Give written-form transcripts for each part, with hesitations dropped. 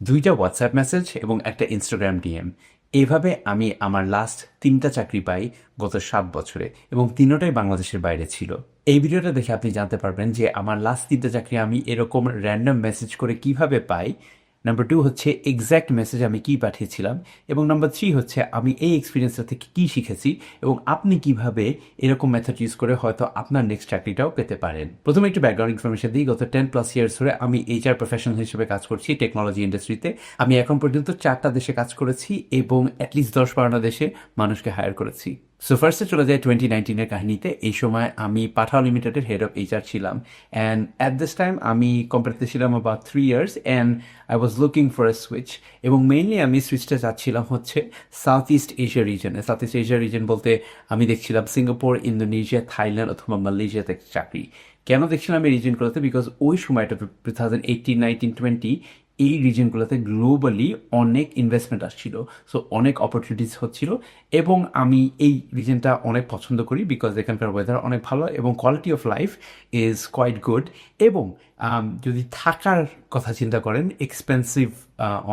2টা WhatsApp message এবং একটা ইনস্টাগ্রাম ডিএম। এইভাবে আমি আমার লাস্ট 3টা চাকরি পাই গত 7 বছরে এবং তিনোটাই বাংলাদেশের বাইরে ছিল। এই ভিডিওটা দেখে আপনি জানতে পারবেন যে আমার লাস্ট 3টা চাকরি আমি এরকম র্যান্ডম মেসেজ করে কিভাবে পাই। নাম্বার 2 হচ্ছে এক্স্যাক্ট মেসেজ আমি কি পাঠিয়েছিলাম, এবং নাম্বার 3 হচ্ছে আমি এই এক্সপিরিয়েন্সটা থেকে কি শিখেছি এবং আপনি কিভাবে এরকম মেথড ইউজ করে হয়তো আপনার নেক্সট চাকরিটাও পেতে পারেন। প্রথমে একটু ব্যাকগ্রাউন্ড ইনফরমেশন দিই। গত 10+ ইয়ার্স ধরে আমি এইচআর প্রফেশনাল হিসেবে কাজ করছি টেকনোলজি ইন্ডাস্ট্রিতে। আমি এখন পর্যন্ত 4টা দেশে কাজ করেছি এবং অ্যাটলিস্ট 10-12টা দেশে মানুষকে হায়ার করেছি। সো ফার্স্টে চলে যায় 2019-এর কাহিনীতে। এই সময় আমি পাঠাও লিমিটেডের হেড অফ এইচআর ছিলাম, অ্যান্ড অ্যাট দিস টাইম আমি কোম্পানিতে ছিলাম about 3 years and I was looking for a switch. এবং মেইনলি আমি সুইচটা চাচ্ছিলাম হচ্ছে সাউথ ইস্ট এশিয়া রিজনে। সাউথ ইস্ট এশিয়া রিজন বলতে আমি দেখছিলাম সিঙ্গাপুর, ইন্দোনেশিয়া, থাইল্যান্ড অথবা মালয়েশিয়াতে চাকরি। কেন দেখছিলাম এই রিজনগুলোতে? বিকজ ওই সময়টা 2018, 19, 20 এই রিজনগুলোতে গ্লোবালি অনেক ইনভেস্টমেন্ট আসছিল, সো অনেক অপরচুনিটিস হচ্ছিল এবং আমি এই রিজনটা অনেক পছন্দ করি বিকজ এখানকার ওয়েদার অনেক ভালো এবং quality of life is quite good. এবং যদি থাকার কথা চিন্তা করেন, এক্সপেন্সিভ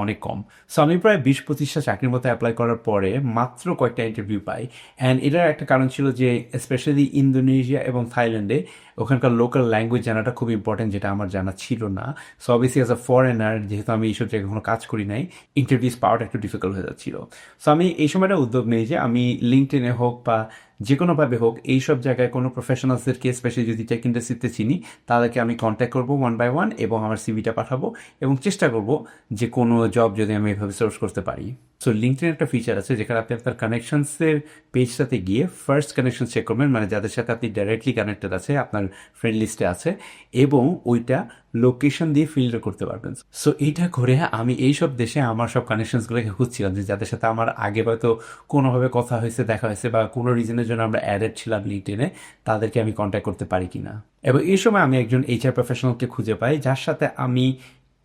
অনেক কম। সো আমি প্রায় 20-25টা চাকরির মতো অ্যাপ্লাই করার পরে মাত্র কয়েকটা ইন্টারভিউ পাই। অ্যান্ড এটার একটা কারণ ছিল যে স্পেশালি ইন্দোনেশিয়া এবং থাইল্যান্ডে ওখানকার লোকাল ল্যাঙ্গুয়েজ জানাটা খুব ইম্পর্টেন্ট, যেটা আমার জানা ছিল না। So obviously as a foreigner, যেহেতু আমি এইসব জায়গায় কখনো কাজ করি নাই, ইন্টারভিউস পাওয়াটা একটু ডিফিকাল্ট হয়ে যাচ্ছিল। সো আমি এই সময়টা উদ্যোগ নেই যে আমি লিঙ্কডইনে হোক বা যে কোনোভাবে হোক এইসব জায়গায় কোনো প্রফেশনালসদেরকে, স্পেশালি যদি টেক ইন্ডাস্ট্রিতে চিনি, তাদেরকে আমি কন্ট্যাক্ট করবো 1 by 1 এবং আমার সিভিটা পাঠাবো এবং চেষ্টা করবো যে কোনো জব যদি আমি এভাবে সোর্স করতে পারি। সো লিঙ্কডইন একটা ফিচার আছে যেখানে আপনি আপনার কানেকশনসের পেজটাতে গিয়ে ফার্স্ট কানেকশন চেক করবেন, মানে যাদের সাথে আপনি ডাইরেক্টলি কানেক্টেড আছে, আপনার ফ্রেন্ড লিস্টে আছে, এবং ওইটা লোকেশন দিয়ে ফিল্টার করতে পারবেন। সো এইটা করে আমি এইসব দেশে আমার সব কানেকশনসগুলোকে খুঁজছিলাম যে যাদের সাথে আমার আগে হয়তো কোনোভাবে কথা হয়েছে, দেখা হয়েছে, বা কোনো রিজনের জন্য আমরা অ্যাডেড ছিলাম লিঙ্কডইনে, তাদেরকে আমি কন্ট্যাক্ট করতে পারি কিনা। এবং এই সময় আমি একজন এইচআর প্রফেশনালকে খুঁজে পাই যার সাথে আমি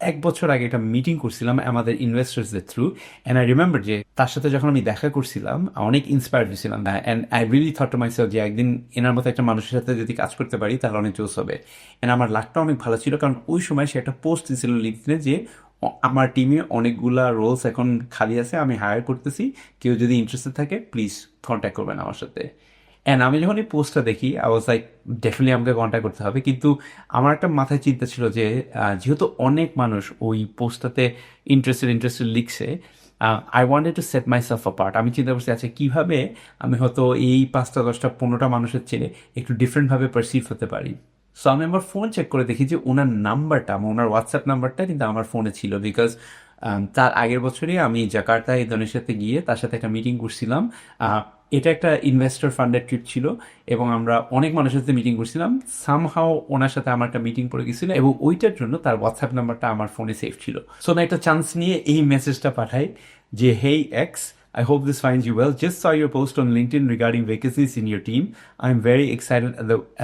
1 বছর আগে একটা মিটিং করছিলাম আমাদের ইনভেস্টার্সদের থ্রু। অ্যান্ড আই রিমেম্বার যে তার সাথে যখন আমি দেখা করছিলাম অনেক ইন্সপায়ার্ড হয়েছিলাম, and I really thought to myself যে একদিন এনার মতো একটা মানুষের সাথে যদি কাজ করতে পারি তাহলে অনেক জোস হবে। অ্যান্ড আমার লাকটা অনেক ভালো ছিল, কারণ ওই সময় সে একটা পোস্ট দিয়েছিল লিঙ্কডইনে যে আমার টিমে অনেকগুলা রোলস এখন খালি আছে, আমি হায়ার করতেছি, কেউ যদি ইন্টারেস্টেড থাকে প্লিজ কন্ট্যাক্ট করবেন আমার সাথে। অ্যান্ড আমি যখন এই পোস্টটা দেখি আই ওয়াজ লাইক ডেফিনেটলি আমাকে কন্ট্যাক্ট করতে হবে। কিন্তু আমার একটা মাথায় চিন্তা ছিল যে যেহেতু অনেক মানুষ ওই পোস্টটাতে ইন্টারেস্টেড লিখছে, I wanted to said my self apart. আমি চিন্তা করছি আচ্ছা কীভাবে আমি হয়তো এই 5টা 10টা 15টা মানুষের চেয়ে একটু ডিফারেন্টভাবে পারসিভ হতে পারি। সো আমি আমার ফোন চেক করে দেখি যে ওনার নাম্বারটা, ওনার হোয়াটসঅ্যাপ নাম্বারটা কিন্তু আমার ফোনে ছিল, বিকজ তার আগের বছরই আমি জাকার্তা ইন্দোনেশিয়াতে গিয়ে তার সাথে একটা মিটিং করছিলাম। এটা একটা ইনভেস্টর ফান্ডের ট্রিপ ছিল এবং আমরা অনেক মানুষের সাথে মিটিং করছিলাম। সামহাও ওনার সাথে আমার একটা মিটিং পড়ে গেছিল এবং ওইটার জন্য তার হোয়াটসঅ্যাপ নাম্বারটা আমার ফোনে সেভ ছিল। সো আমি একটা চান্স নিয়ে এই মেসেজটা পাঠাই যে, হেই x, I hope this finds you well. Just saw your post on LinkedIn regarding vacancies in your team. I'm very excited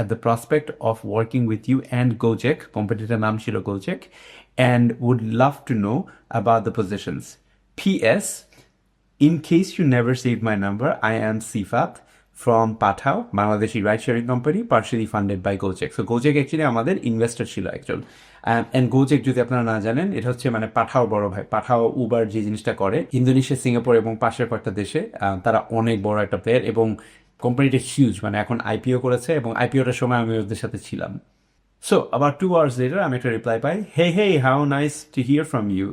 at the prospect of working with you and Gojek, competitor naam chilo Gojek, and would love to know about the positions. PS, in case you never saved my number, I am Sifat from Pathao, Bangladeshi ride-sharing company, partially funded by Gojek. So Gojek actually আমাদের investor ছিল একজন। And গোজেক যদি আপনারা না জানেন, এটা হচ্ছে মানে পাঠাও বড় ভাই। পাঠাও উবার যে জিনিসটা করে ইন্দোনেশিয়া, সিঙ্গাপুর এবং পাশের কয়েকটা দেশে, তারা অনেক বড় একটা প্লেয়ার এবং কোম্পানিটা হিউজ, মানে এখন আইপিও করেছে এবং আইপিওটার সময় আমি ওদের সাথে ছিলাম। So, about 2 hours later, I made a reply by, hey, how nice to hear from you.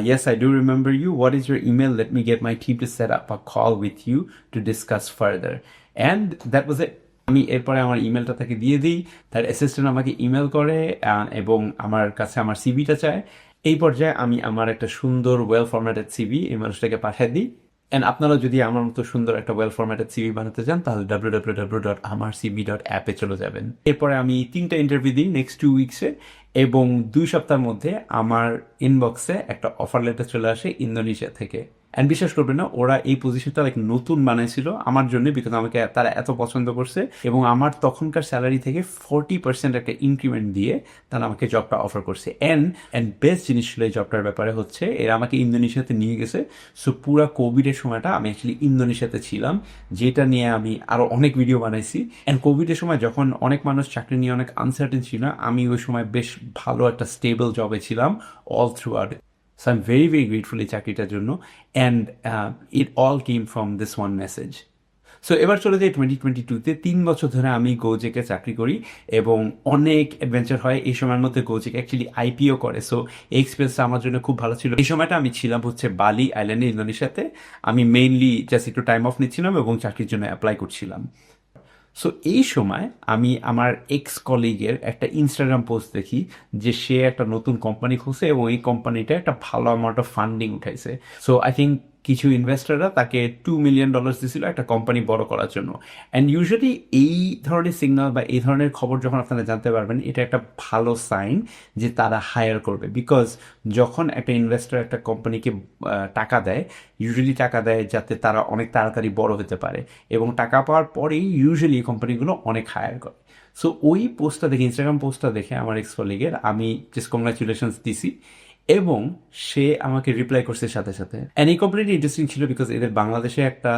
Yes, I do remember you. What is your email? Let me get my team to set up a call with you to discuss further. And that was it. আমি এরপরে আমার ইমেলটা তাকে দিয়ে দিই, তার assistant আমাকে email করে এবং আমার কাছে আমার সিভিটা চায়। এই পর্যায়ে আমি আমার একটা সুন্দর ওয়েল ফরম্যাটেড সিভি এই মানুষটাকে পাঠিয়ে দিই। অ্যান্ড আপনারা যদি আমার মতো সুন্দর একটা ওয়েল ফরম্যাটেড সিভি বানাতে চান তাহলে www.amarcv.app এ চলে যাবেন। এরপরে আমি 3টা ইন্টারভিউ দিই নেক্সট 2 উইকসে এবং 2 সপ্তাহের মধ্যে আমার ইনবক্সে একটা অফার লেটার চলে আসে ইন্দোনেশিয়া থেকে। অ্যান্ড বিশ্বাস করবেন না, ওরা এই পজিশনটা লাইক নতুন বানাইছিল আমার জন্য, বিকজ আমাকে তারা এত পছন্দ করছে এবং আমার তখনকার স্যালারি থেকে 40% একটা ইনক্রিমেন্ট দিয়ে তারা আমাকে জবটা অফার করছে। অ্যান্ড বেস্ট জিনিস ছিল এই জবটার ব্যাপারে হচ্ছে এরা আমাকে ইন্দোনেশিয়াতে নিয়ে গেছে। সো পুরো কোভিডের সময়টা আমি অ্যাকচুয়ালি ইন্দোনেশিয়াতে ছিলাম, যেটা নিয়ে আমি আরও অনেক ভিডিও বানাইছি। অ্যান্ড কোভিডের সময় যখন অনেক মানুষ চাকরি নিয়ে অনেক আনসার্টেন ছিল, আমি ওই সময় বেশ ভালো একটা স্টেবল জবে ছিলাম all through out. So I am very very grateful এই চাকরিটার জন্য, and it all came from this one message. So এবার চলে যাই 2022-তে। 3 বছর ধরে আমি গোজেকে চাকরি করি এবং অনেক অ্যাডভেঞ্চার হয় এই সময়ের মধ্যে। গোজেক অ্যাকচুয়ালি আইপিও করে, সো এই এক্সপিরিয়েন্সটা আমার জন্য খুব ভালো ছিল। এই সময়টা আমি ছিলাম হচ্ছে বালি আইল্যান্ডে, ইন্দোনেশিয়াতে। আমি মেইনলি জাস্ট একটু টাইম অফ নিচ্ছিলাম এবং চাকরির জন্য অ্যাপ্লাই করছিলাম। সো এই সময় আমি আমার এক্স কলিগের একটা ইনস্টাগ্রাম পোস্ট দেখি যে সে একটা নতুন কোম্পানি খুলছে এবং এই কোম্পানিটা একটা ভালো অ্যামাউন্ট অফ ফান্ডিং উঠাইছে। সো আই থিঙ্ক কিছু ইনভেস্টররা তাকে $2 মিলিয়ন দিয়েছিল একটা কোম্পানি বড় করার জন্য। অ্যান্ড ইউজুয়ালি এই ধরনের সিগন্যাল বা এই ধরনের খবর যখন আপনারা জানতে পারবেন, এটা একটা ভালো সাইন যে তারা হায়ার করবে। বিকজ যখন একটা ইনভেস্টর একটা কোম্পানিকে টাকা দেয়, ইউজুয়ালি টাকা দেয় যাতে তারা অনেক তাড়াতাড়ি বড় হতে পারে, এবং টাকা পাওয়ার পরেই ইউজুয়ালি এই কোম্পানিগুলো অনেক হায়ার করে। সো ওই পোস্টটা দেখে, ইনস্টাগ্রাম পোস্টটা দেখে আমার এক্স কলিগের আমি জাস্ট কংগ্রাচুলেশনস দিছি এবং সে আমাকে রিপ্লাই করছে সাথে সাথে। অ্যান্ড এই কোম্পানিটি ইন্টারেস্টিং ছিল বিকজ এদের বাংলাদেশে একটা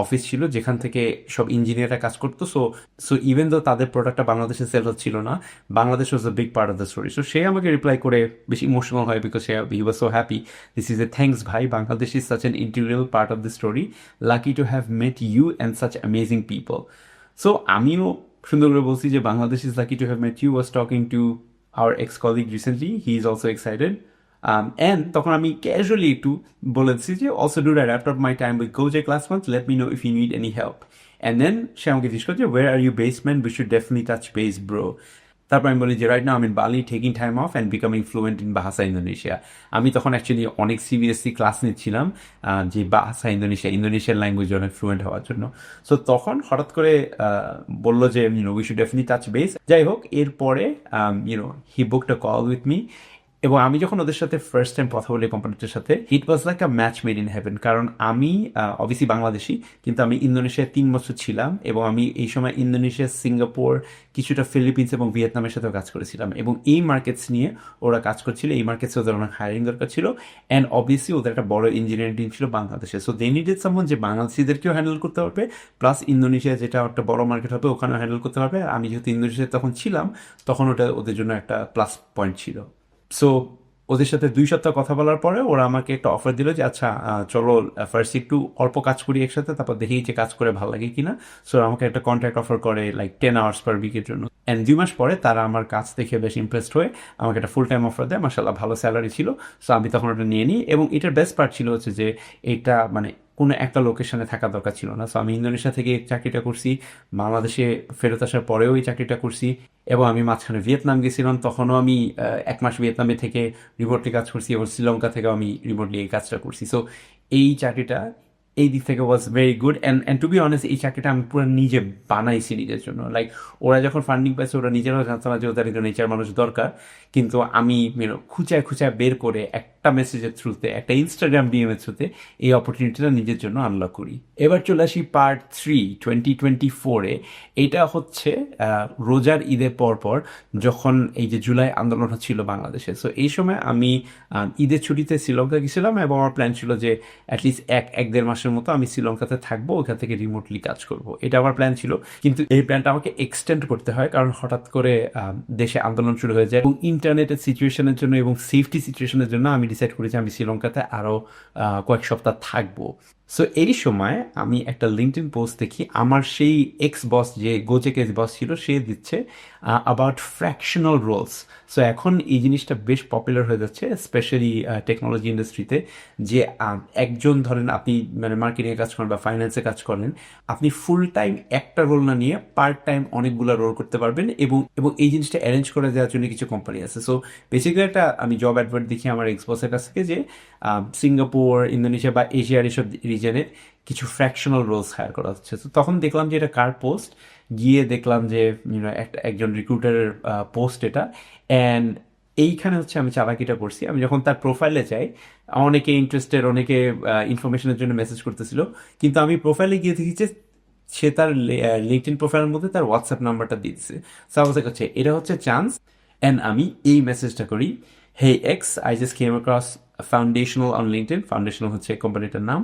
অফিস ছিল যেখান থেকে সব ইঞ্জিনিয়াররা কাজ করতো। সো সো ইভেন দো তাদের প্রোডাক্টটা বাংলাদেশে সেল হচ্ছিল না, Bangladesh was a big part of the story. So সে আমাকে রিপ্লাই করে বেশি ইমোশনাল হয় because he was so happy. This is a thanks ভাই, Bangladesh is such an integral part of the story, lucky to have met you and such amazing people. So আমিও সুন্দর করে বলছি যে Bangladesh is lucky to have met you, was talking to our ex-colleague recently, he is also excited. And তখন আমি casually একটু বলেছি যে also dude, I wrapped up my time with Gojek last month, let me know if you need any help. And then সে আমাকে জিজ্ঞেস করছে where are you based man, we should definitely touch base bro. তারপর আমি বলি যে right now I am in Bali taking time off and becoming fluent in Bahasa Indonesia. আমি তখন actually অনেক সিবিএসসি ক্লাস নিচ্ছিলাম যে বাহাসা ইন্দোনেশিয়ান ল্যাঙ্গুয়েজ অনেক ফ্লুয়েন্ট হওয়ার জন্য। সো তখন হঠাৎ করে বললো যে we should definitely touch base. যাই হোক, এরপরে he booked a call with me, এবং আমি যখন ওদের সাথে ফার্স্ট টাইম কথা বলি কোম্পানিটার সাথে, it was like a match made in heaven. কারণ আমি অবভিয়াসলি বাংলাদেশি, কিন্তু আমি ইন্দোনেশিয়ায় 3 বছর ছিলাম এবং আমি এই সময় ইন্দোনেশিয়া, সিঙ্গাপুর, কিছুটা ফিলিপিন্স এবং ভিয়েতনামের সাথেও কাজ করেছিলাম, এবং এই মার্কেটস নিয়ে ওরা কাজ করছিল। এই মার্কেটসে ওদের অনেক হায়ারিং দরকার ছিল, অ্যান্ড অবভিয়াসলি ওদের একটা বড় ইঞ্জিনিয়ারিং টিম ছিল বাংলাদেশে। সো দে নিডেড সামওয়ান যে বাংলাদেশিদেরকেও হ্যান্ডেল করতে পারবে, প্লাস ইন্দোনেশিয়া যেটা একটা বড় মার্কেট হবে ওখানেও হ্যান্ডেল করতে পারবে। আমি যেহেতু ইন্দোনেশিয়ায় তখন ছিলাম, তখন ওটা ওদের জন্য একটা প্লাস পয়েন্ট ছিল। সো ওদের সাথে 2 সপ্তাহ কথা বলার পরে ওরা আমাকে একটা অফার দিল যে আচ্ছা চলো ফার্স্ট একটু অল্প কাজ করি একসাথে, তারপর দেখি যে কাজ করে ভালো লাগে কিনা। সো আমাকে একটা কন্ট্রাক্ট অফার করে লাইক 10 আওয়ার্স পার উইকের জন্য। অ্যান্ড 2 মাস পরে তারা আমার কাজ দেখে বেশ ইমপ্রেসড হয়ে আমাকে একটা ফুল টাইম অফার দেয়। মাশাআল্লাহ ভালো স্যালারি ছিল। সো আমি তখন ওটা নিয়ে নিই, এবং এটার বেস্ট পার্ট ছিল হচ্ছে যে এটা মানে কোনো একটা লোকেশনে থাকা দরকার ছিল না। সো আমি ইন্দোনেশিয়া থেকে চাকরিটা করছি, বাংলাদেশে ফেরত আসার পরেও এই চাকরিটা করছি, এবং আমি মাঝখানে ভিয়েতনাম গেছিলাম, তখনও আমি 1 মাস ভিয়েতনামে থেকে রিমোটলি কাজ করছি, এবং শ্রীলঙ্কা থেকেও আমি রিমোটলি এই কাজটা করছি। সো এই চাকরিটা এই দিক থেকে was very good. And to be honest, এই চাকরিটা আমি পুরো নিজে বানাইছি নিজের জন্য। লাইক ওরা যখন ফান্ডিং পাইছে ওরা নিজেরাও জানতো না যে ওদের একজন এইচআর মানুষ দরকার, কিন্তু আমি খুঁচায় খুঁচায় বের করে একটা মেসেজের থ্রুতে, একটা ইনস্টাগ্রাম ডিএম এর থ্রুতে এই অপরচুনিটিটা নিজের জন্য আনলক করি। এবার চলে আসি পার্ট 3 2024-এ। এটা হচ্ছে রোজার ঈদের পর যখন এই যে জুলাই আন্দোলন হচ্ছিল বাংলাদেশে। সো এই সময় আমি ঈদের ছুটিতে শ্রীলঙ্কা গেছিলাম, এবং আমার প্ল্যান ছিল যে অ্যাটলিস্ট 1-1.5 মাসের মতো আমি শ্রীলঙ্কাতে থাকবো, ওখান থেকে রিমোটলি কাজ করব। এটা আমার প্ল্যান ছিল, কিন্তু এই প্ল্যানটা আমাকে এক্সটেন্ড করতে হয় কারণ হঠাৎ করে দেশে আন্দোলন শুরু হয়ে যায়, এবং ইন্টারনেটের সিচুয়েশনের জন্য এবং সেফটি সিচুয়েশনের জন্য আমি ডিসাইড করেছি আমি শ্রীলঙ্কাতে আরও কয়েক সপ্তাহ থাকবো। সো এই সময় আমি একটা লিঙ্কডইন পোস্ট দেখি, আমার সেই এক্স বস যে গোজেক এক্স বস ছিল সে দিচ্ছে অ্যাবাউট ফ্র্যাকশনাল রোলস। সো এখন এই জিনিসটা বেশ পপুলার হয়ে যাচ্ছে স্পেশালি টেকনোলজি ইন্ডাস্ট্রিতে, যে একজন ধরেন আপনি মানে মার্কেটিংয়ে কাজ করেন বা ফাইন্যান্সে কাজ করেন, আপনি ফুল টাইম একটা রোল না নিয়ে পার্ট টাইম অনেকগুলো রোল করতে পারবেন, এবং এই জিনিসটা অ্যারেঞ্জ করে দেওয়ার জন্য কিছু কোম্পানি আছে। সো বেসিক্যালি একটা আমি জব অ্যাডভার্ট দেখি আমার এক্স বসের কাছ থেকে যে সিঙ্গাপুর, ইন্দোনেশিয়া বা এশিয়ার এসব রিজনে কিছু ফ্র্যাকশনাল রোলস হায়ার করা হচ্ছে। তো তখন দেখলাম যে এটা কার পোস্ট, গিয়ে দেখলাম যে একজন রিক্রুটারের পোস্ট এটা। অ্যান্ড এইখানে হচ্ছে আমি চালাকিটা করছি, আমি যখন তার প্রোফাইলে যাই অনেকে ইন্টারেস্টেড, অনেকে ইনফরমেশনের জন্য মেসেজ করতেছিল, কিন্তু আমি প্রোফাইলে গিয়ে দেখি যে সে তার লিঙ্কডইন প্রোফাইলের মধ্যে তার হোয়াটসঅ্যাপ নাম্বারটা দিচ্ছে। সাপোজ হচ্ছে এটা হচ্ছে চান্স, অ্যান্ড আমি এই মেসেজটা করি, hey X, I just came across Foundational on LinkedIn. Foundational হচ্ছে কোম্পানিটার নাম।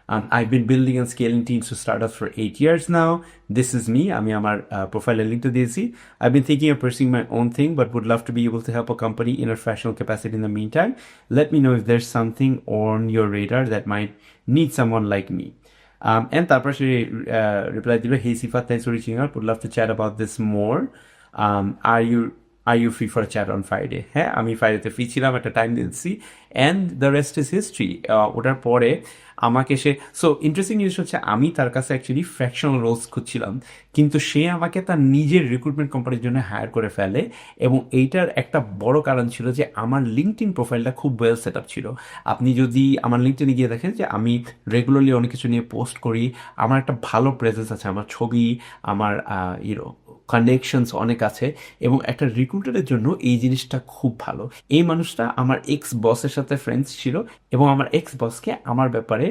I've been building and scaling teams to startups for 8 years now. This is me. আমি আমার প্রোফাইলের লিঙ্কটা দিয়েছি. I've been thinking of pursuing my own thing, but would love to be able to help a company in a fractional capacity in the meantime. Let me know if there's something on your radar that might need someone like me. And তারপর সে reply দিল, hey Sifat, thanks for reaching out. Would love to chat about this more. Are you free for a chat on Friday? হ্যাঁ, আমি ফ্রাইডেতে free ছিলাম, একটা time দিয়েছি, and the rest is history. ওটার পরে আমাকে সে, সো ইন্টারেস্টিং জিনিস হচ্ছে, আমি তার কাছে অ্যাকচুয়ালি ফ্র্যাকশনাল রোলস খুঁজছিলাম, কিন্তু সে আমাকে তার নিজের রিক্রুটমেন্ট কোম্পানির জন্য হায়ার করে ফেলে। এবং এইটার একটা বড় কারণ ছিল যে আমার লিঙ্কডইন প্রোফাইলটা খুব ওয়েল সেট আপ ছিল। আপনি যদি আমার লিঙ্কডইনে গিয়ে দেখেন যে আমি রেগুলারলি অনেক কিছু নিয়ে পোস্ট করি, আমার একটা ভালো প্রেজেন্স আছে, আমার ছবি, আমার কানেকশনস অনেক আছে, এবং একটা রিক্রুটারের জন্য এই জিনিসটা খুব ভালো। এই মানুষটা আমার এক্স বসের সাথে ফ্রেন্ডস ছিল, এবং আমার এক্স বসকে আমার ব্যাপারে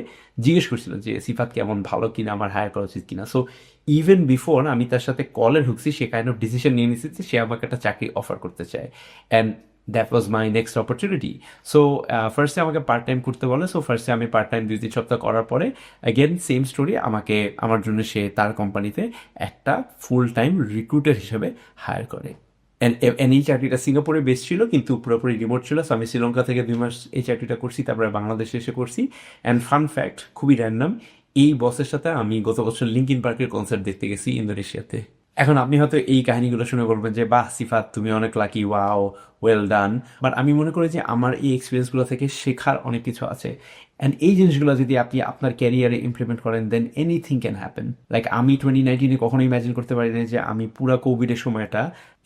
জিজ্ঞেস করছিল যে সিফাত কেমন, ভালো কিনা, আমার হায়ার করা উচিত কিনা। সো ইভেন বিফোর আমি তার সাথে কলে ঢুকছি, সে কাইন্ড অফ ডিসিশন নিয়ে নিয়েছে যে সে আমাকে একটা চাকরি অফার করতে চায়, and that was my next opportunity. So ফার্স্টে আমাকে পার্ট টাইম করতে বলে। সো ফার্স্টে আমি পার্ট টাইম 2-3 সপ্তাহ করার পরে অ্যাগেন সেম স্টোরি, আমাকে আমার জন্য সে তার কোম্পানিতে একটা ফুল টাইম রিক্রুটার হিসেবে হায়ার করে। এই চাকরিটা সিঙ্গাপুরে বেস ছিল, কিন্তু পুরোপুরি রিমোট ছিল। সো আমি শ্রীলঙ্কা থেকে 2 মাস এই চাকরিটা করছি, তারপরে বাংলাদেশে এসে করছি। অ্যান্ড ফান ফ্যাক্ট, খুবই র্যান্ডম, এই বসের সাথে আমি গত বছর লিঙ্কিন পার্কের কনসার্ট দেখতে গেছি ইন্দোনেশিয়াতে। এখন আপনি হয়তো এই কাহিনীগুলো শুনে বলবেন যে বাহ সিফাত, তুমি অনেক lucky, wow, well done. But আমি মনে করি যে আমার এই এক্সপিরিয়েন্সগুলো থেকে শেখার অনেক কিছু আছে, অ্যান্ড এই জিনিসগুলো যদি আপনি আপনার ক্যারিয়ারে ইমপ্লিমেন্ট করেন, দেন এনিথিং ক্যান হ্যাপেন। লাইক আমি 2019 কখনো ইম্যাজিন করতে পারি না যে আমি পুরো কোভিডের সময়টা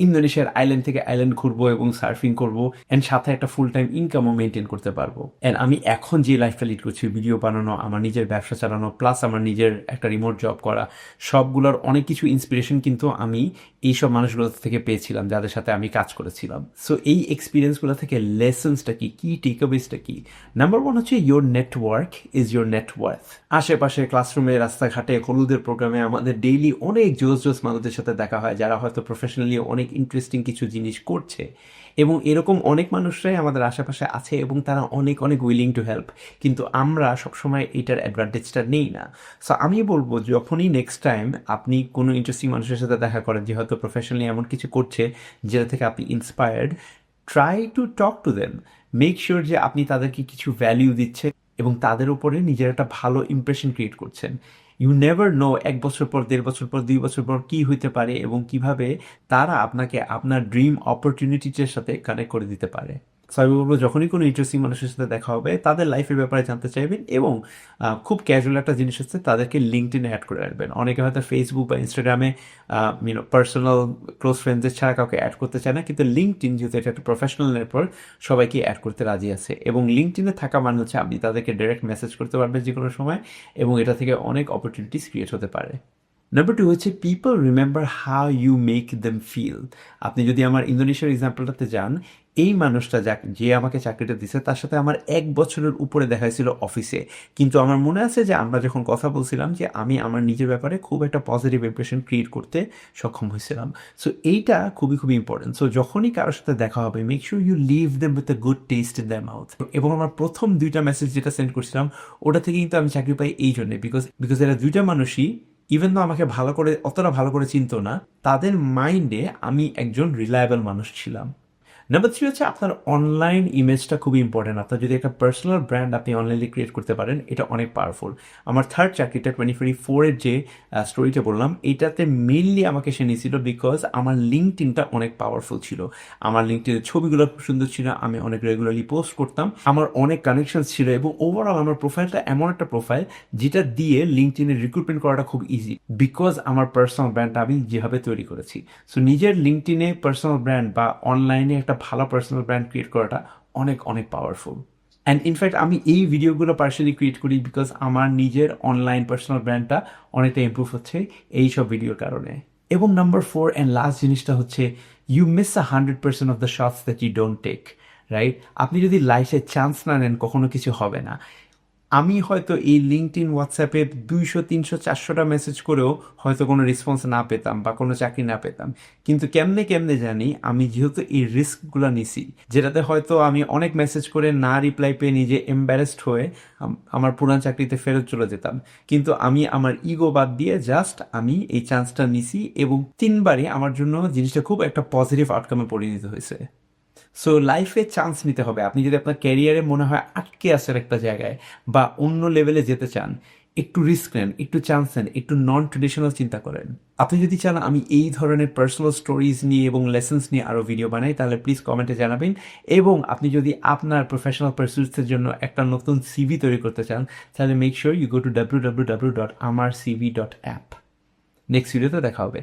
ইন্দোনেশিয়ার আইল্যান্ড থেকে আইল্যান্ড ঘুরবো এবং সার্ফিং করবো, অ্যান্ড সাথে একটা ফুল টাইম ইনকামও মেনটেন করতে পারবো। অ্যান্ড আমি এখন যে লাইফটা লিড করছি, ভিডিও বানানো, আমার নিজের ব্যবসা চালানো, প্লাস আমার নিজের একটা রিমোট জব করা, সবগুলোর অনেক কিছু ইন্সপিরেশন কিন্তু আমি এইসব মানুষগুলো থেকে পেয়েছিলাম যাদের সাথে আমি কাজ করেছিলাম। সো এই এক্সপিরিয়েন্সগুলো থেকে লেসন্সটা কি, টেকঅ্যাওয়েসটা কি? নাম্বার 1 হচ্ছে your network is your net worth. আশেপাশে, ক্লাসরুমে, রাস্তাঘাটে, হলুদের প্রোগ্রামে আমাদের ডেইলি অনেক জোস মানুষদের সাথে দেখা হয়, যারা হয়তো প্রফেশনালি অনেক ইন্টারেস্টিং কিছু জিনিস করছে, এবং এরকম অনেক মানুষরাই আমাদের আশেপাশে আছে, এবং তারা অনেক উইলিং টু হেল্প, কিন্তু আমরা সবসময় এটার অ্যাডভান্টেজটা নেই না। সো আমি বলবো, যখনই নেক্সট টাইম আপনি কোনো ইন্টারেস্টিং মানুষের সাথে দেখা করেন যে হয়তো প্রফেশনালি এমন কিছু করছে যেটা থেকে আপনি inspired, try to talk to them. Make sure যে আপনি তাদেরকে কিছু ভ্যালিউ দিচ্ছেন এবং তাদের উপরে নিজের একটা ভালো ইমপ্রেশন ক্রিয়েট করছেন। ইউ নেভার নো 1 বছর পর, 1.5 বছর পর, 2 বছর পর কী হইতে পারে, এবং কিভাবে তারা আপনাকে আপনার ড্রিম অপরচুনিটিসের সাথে কানেক্ট করে দিতে পারে। সো আমি বলবো, যখনই কোনো ইন্টারেস্টিং মানুষের সাথে দেখা হবে, তাদের লাইফের ব্যাপারে জানতে চাইবেন, এবং খুব ক্যাজুয়াল একটা জিনিস হচ্ছে তাদেরকে লিঙ্কডইনে অ্যাড করে রাখবেন। অনেকে হয়তো ফেসবুক বা ইনস্টাগ্রামে পার্সোনাল ক্লোজ ফ্রেন্ডসদের ছাড়া কাউকে অ্যাড করতে চায় না, কিন্তু লিঙ্কডইন যেহেতু এটা একটা প্রফেশনাল নেটওয়ার্ক, সবাইকে অ্যাড করতে রাজি আছে। এবং লিঙ্কডইনে থাকা মানে হচ্ছে আপনি তাদেরকে ডাইরেক্ট মেসেজ করতে পারবেন যে কোনো সময়, এবং এটা থেকে অনেক অপরচুনিটিস ক্রিয়েট হতে পারে। নাম্বার 2 হচ্ছে people remember how you make them feel. আপনি যদি আমার ইন্দোনেশিয়ার এক্সাম্পলটাতে যান, এই মানুষটা যে আমাকে চাকরিটা দিচ্ছে, তার সাথে আমার 1 বছরের উপরে দেখা হয়েছিল অফিসে, কিন্তু আমার মনে আছে যে আমরা যখন কথা বলছিলাম যে আমি আমার নিজের ব্যাপারে খুব একটা পজিটিভ ইমপ্রেশন ক্রিয়েট করতে সক্ষম হয়েছিলাম। সো এইটা খুবই ইম্পর্টেন্ট। সো যখনই কারোর সাথে দেখা হবে, make sure you leave them with a good taste in their mouth. এবং আমার প্রথম 2টা মেসেজ যেটা সেন্ড করছিলাম, ওটা থেকে কিন্তু আমি চাকরি পাই এই জন্যে, বিকজ এরা 2টা মানুষই ইভেন তো আমাকে অতটা ভালো করে চিনতো না, তাদের মাইন্ডে আমি একজন রিলায়েবল মানুষ ছিলাম। নাম্বার 3 হচ্ছে আপনার অনলাইন ইমেজটা খুবই ইম্পর্টেন্ট। আপনার যদি একটা পার্সোনাল ব্র্যান্ড আপনি অনলাইনে ক্রিয়েট করতে পারেন, এটা অনেক পাওয়ারফুল। আমার থার্ড চাকরিটা 2024-এর যে স্টোরিটা বললাম, এটাতে মেইনলি আমাকে সে নিয়েছিল বিকজ আমার লিঙ্কডইনটা অনেক পাওয়ারফুল ছিল। আমার লিঙ্কডইনের ছবিগুলো খুব সুন্দর ছিল, আমি অনেক রেগুলারলি পোস্ট করতাম, আমার অনেক কানেকশন ছিল, এবং ওভারঅল আমার প্রোফাইলটা এমন একটা প্রোফাইল যেটা দিয়ে লিঙ্কডইনে রিক্রুটমেন্ট করাটা খুব ইজি, বিকজ আমার পার্সোনাল ব্র্যান্ডটা আমি যেভাবে তৈরি করেছি। সো নিজের লিঙ্কডইনে পার্সোনাল ব্র্যান্ড বা অনলাইনে একটা ভালো পার্সোনাল ব্র্যান্ড ক্রিয়েট করাটা অনেক পাওয়ারফুল। অ্যান্ড ইনফ্যাক্ট আমি এই ভিডিওগুলো পার্সোনালি ক্রিয়েট করি বিকজ আমার নিজের অনলাইন পার্সোনাল ব্র্যান্ডটা অনেকটা ইম্প্রুভ হচ্ছে এই সব ভিডিওর কারণে। এবং নাম্বার 4 অ্যান্ড লাস্ট জিনিসটা হচ্ছে, you miss 100% of the shots that you don't take, right? আপনি যদি লাইফে চান্স না নেন, কখনো কিছু হবে না। আমি হয়তো এই লিঙ্কডইন হোয়াটসঅ্যাপে 200 300 400টা মেসেজ করেও হয়তো কোনো রেসপন্স না পেতাম বা কোনো চাকরি না পেতাম, কিন্তু কেমনে কেমনে জানি আমি যেহেতু এই রিস্কগুলো নিছি, যেটাতে হয়তো আমি অনেক মেসেজ করে না রিপ্লাই পেয়ে নিজে এম্বারেসড হয়ে আমার পুরান চাকরিতে ফেরত চলে যেতাম, কিন্তু আমি আমার ইগো বাদ দিয়ে জাস্ট আমি এই চান্সটা নিছি এবং 3বারই আমার জন্য জিনিসটা খুব একটা পজিটিভ আউটকামে পরিণত হয়েছে। সো লাইফে চান্স নিতে হবে। আপনি যদি আপনার ক্যারিয়ারে মনে হয় আটকে আছেন একটা জায়গায় বা অন্য লেভেলে যেতে চান, একটু রিস্ক নেন, একটু চান্স নেন, একটু নন ট্রেডিশনাল চিন্তা করেন। আপনি যদি চান আমি এই ধরনের পার্সোনাল স্টোরিজ নিয়ে এবং লেসন্স নিয়ে আরও ভিডিও বানাই, তাহলে প্লিজ কমেন্টে জানাবেন। এবং আপনি যদি আপনার প্রফেশনাল পারসুটসের জন্য একটা নতুন সিভি তৈরি করতে চান, তাহলে make sure you go to www.amarcv.app। Next ভিডিওতে দেখা হবে।